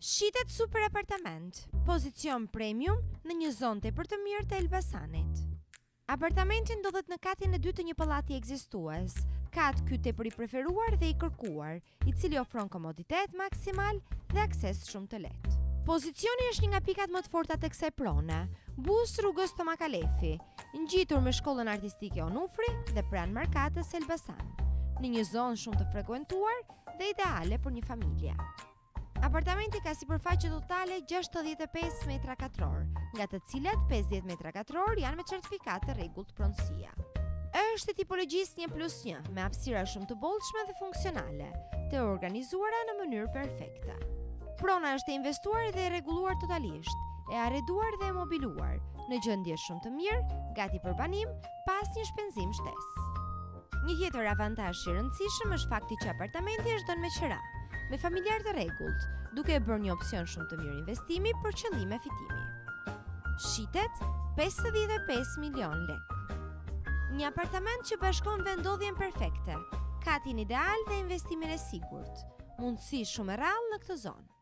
Shitet super apartament, pozicion premium në një zonë tepër të mirë të Elbasanit. Apartamenti ndodhet në katin e dytë të një pallati ekzistues, kat ky tepër i preferuar dhe i kërkuar, i cili ofron komoditet maksimal dhe akses shumë të lehtë. Pozicioni është një nga pikat më të forta tek kësaj prone, bus rrugës Tomakalefi, ngjitur me shkollën artistike Onufri dhe pranë Markatës Elbasan, në një zonë shumë të frekuentuar dhe ideale për një familje. Apartamenti ka sipërfaqe totale 65 metra katror, nga të cilat 50 metra katror janë me certifikat të rregullt pronësia. Është tipologjisë 1+1, me hapësira shumë të bollshme dhe funksionale, të organizuara në mënyrë perfekte. Prona është e investuar dhe e rregulluar totalisht, e arreduar dhe e mobiluar, në gjendje shumë të mirë, gati për banim, pas një shpenzim shtesë. Një tjetër avantazh i rëndësishëm është fakti që apartamenti është dhënë me qira, me familjar të rregullt, duke e bërë një opsion shumë të mirë investimi për qëllime fitimi. Shitet 55 milion lek. Një apartament që bashkon vendodhjen perfekte, katin ideal dhe investimin e sigurt, mundësi shumë e rrallë në këtë zonë.